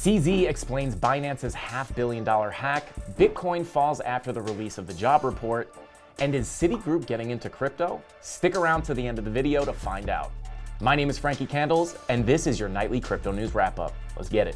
CZ explains Binance's $500 million hack, Bitcoin falls after the release of the job report, and is Citigroup getting into crypto? Stick around to the end of the video to find out. My name is Frankie Candles, and this is your nightly crypto news wrap-up. Let's get it.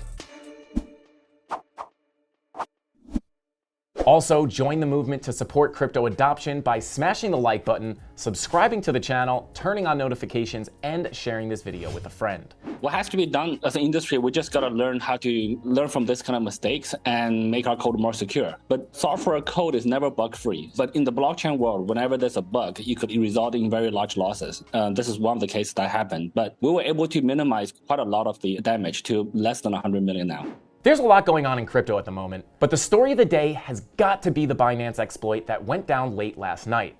Also, join the movement to support crypto adoption by smashing the like button, subscribing to the channel, turning on notifications, and sharing this video with a friend. What has to be done as an industry, we just got to learn how to learn from this kind of mistakes and make our code more secure. But software code is never bug-free. But in the blockchain world, whenever there's a bug, it could result in very large losses. This is one of the cases that happened. But we were able to minimize quite a lot of the damage to less than 100 million now. There's a lot going on in crypto at the moment, but the story of the day has got to be the Binance exploit that went down late last night.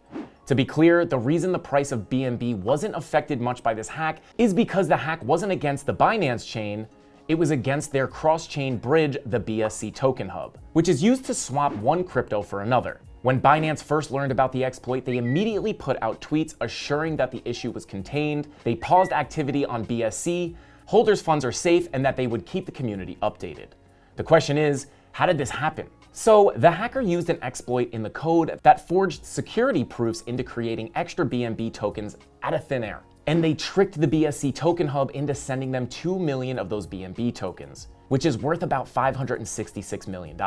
To be clear, the reason the price of BNB wasn't affected much by this hack is because the hack wasn't against the Binance chain, it was against their cross-chain bridge, the BSC token hub, which is used to swap one crypto for another. When Binance first learned about the exploit, they immediately put out tweets assuring that the issue was contained, they paused activity on BSC, holders' funds are safe, and that they would keep the community updated. The question is, how did this happen? So the hacker used an exploit in the code that forged security proofs into creating extra BNB tokens out of thin air. And they tricked the BSC token hub into sending them 2 million of those BNB tokens, which is worth about $566 million.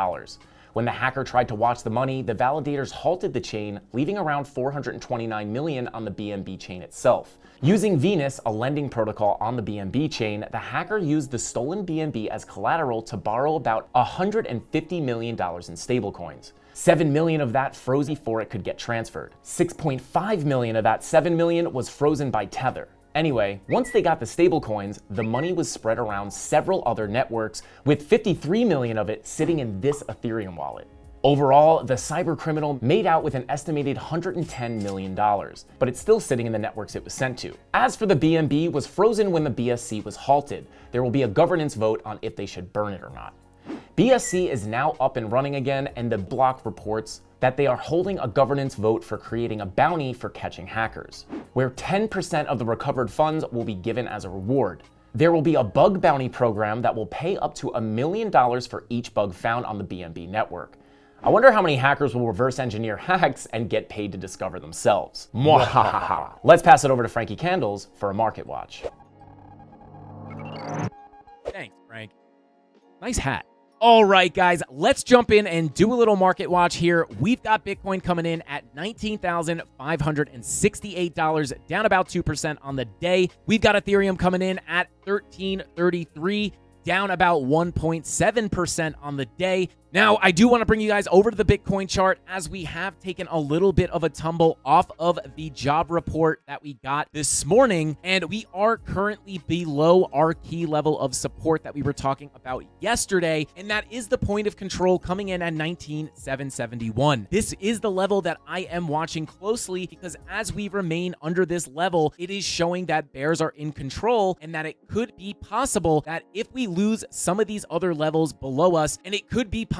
When the hacker tried to watch the money, the validators halted the chain, leaving around 429 million on the BNB chain itself. Using Venus, a lending protocol on the BNB chain, the hacker used the stolen BNB as collateral to borrow about $150 million in stablecoins. 7 million of that froze before it could get transferred. 6.5 million of that 7 million was frozen by Tether. Anyway, once they got the stablecoins, the money was spread around several other networks, with 53 million of it sitting in this Ethereum wallet. Overall, the cybercriminal made out with an estimated $110 million, but it's still sitting in the networks it was sent to. As for the BNB, was frozen when the BSC was halted. There will be a governance vote on if they should burn it or not. BSC is now up and running again, and the block reports that they are holding a governance vote for creating a bounty for catching hackers, where 10% of the recovered funds will be given as a reward. There will be a bug bounty program that will pay up to $1 million for each bug found on the BNB network. I wonder how many hackers will reverse engineer hacks and get paid to discover themselves. Mwahaha. Let's pass it over to Frankie Candles for a market watch. Thanks, Frank. Nice hat. All right, guys, let's jump in and do a little market watch here. We've got Bitcoin coming in at $19,568, down about 2% on the day. We've got Ethereum coming in at $1333, down about 1.7% on the day. Now, I do want to bring you guys over to the Bitcoin chart, as we have taken a little bit of a tumble off of the job report that we got this morning, and we are currently below our key level of support that we were talking about yesterday, and that is the point of control coming in at 19,771. This is the level that I am watching closely, because as we remain under this level, it is showing that bears are in control, and that it could be possible that if we lose some of these other levels below us, and it could be possible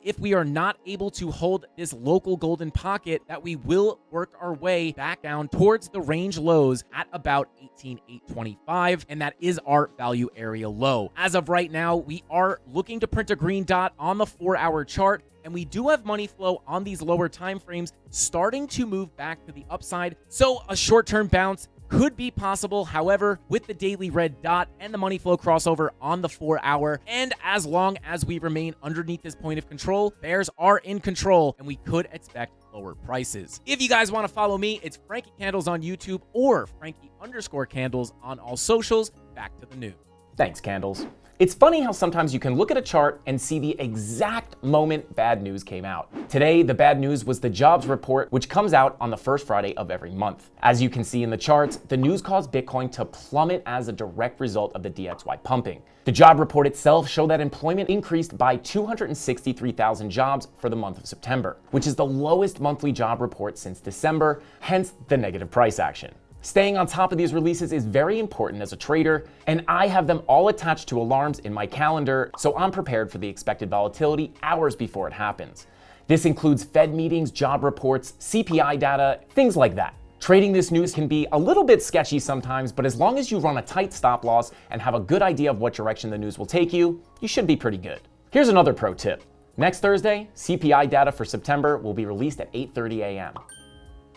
if we are not able to hold this local golden pocket, that we will work our way back down towards the range lows at about 18,825, and that is our value area low. As of right now, we are looking to print a green dot on the 4-hour chart, and we do have money flow on these lower time frames starting to move back to the upside, so a short-term bounce could be possible. However, with the daily red dot and the money flow crossover on the 4-hour, and as long as we remain underneath this point of control, bears are in control, and we could expect lower prices. If you guys want to follow me, it's Frankie Candles on YouTube or Frankie_Candles on all socials. Back to the news. Thanks, Candles. It's funny how sometimes you can look at a chart and see the exact moment bad news came out. Today, the bad news was the jobs report, which comes out on the first Friday of every month. As you can see in the charts, the news caused Bitcoin to plummet as a direct result of the DXY pumping. The job report itself showed that employment increased by 263,000 jobs for the month of September, which is the lowest monthly job report since December, hence the negative price action. Staying on top of these releases is very important as a trader, and I have them all attached to alarms in my calendar, so I'm prepared for the expected volatility hours before it happens. This includes Fed meetings, job reports, CPI data, things like that. Trading this news can be a little bit sketchy sometimes, but as long as you run a tight stop loss and have a good idea of what direction the news will take you, you should be pretty good. Here's another pro tip. Next Thursday, CPI data for September will be released at 8:30 a.m.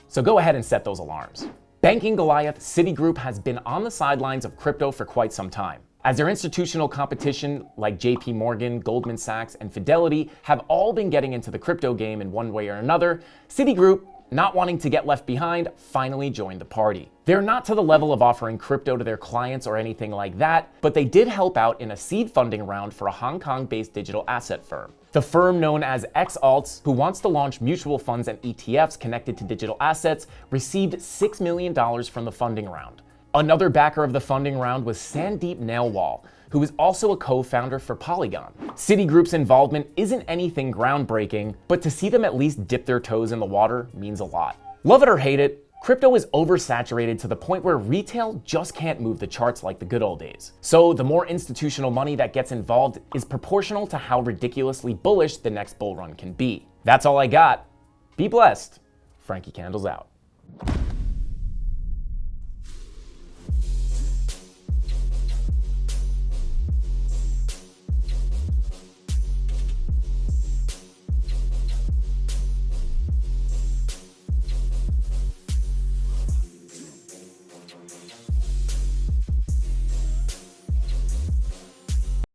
So go ahead and set those alarms. Banking Goliath, Citigroup has been on the sidelines of crypto for quite some time, as their institutional competition like JP Morgan, Goldman Sachs, and Fidelity have all been getting into the crypto game in one way or another. Citigroup, not wanting to get left behind, finally joined the party. They're not to the level of offering crypto to their clients or anything like that, but they did help out in a seed funding round for a Hong Kong-based digital asset firm. The firm, known as XAlts, who wants to launch mutual funds and ETFs connected to digital assets, received $6 million from the funding round. Another backer of the funding round was Sandeep Nailwal, who is also a co-founder for Polygon. Citigroup's involvement isn't anything groundbreaking, but to see them at least dip their toes in the water means a lot. Love it or hate it, crypto is oversaturated to the point where retail just can't move the charts like the good old days. So the more institutional money that gets involved is proportional to how ridiculously bullish the next bull run can be. That's all I got. Be blessed. Frankie Candles out.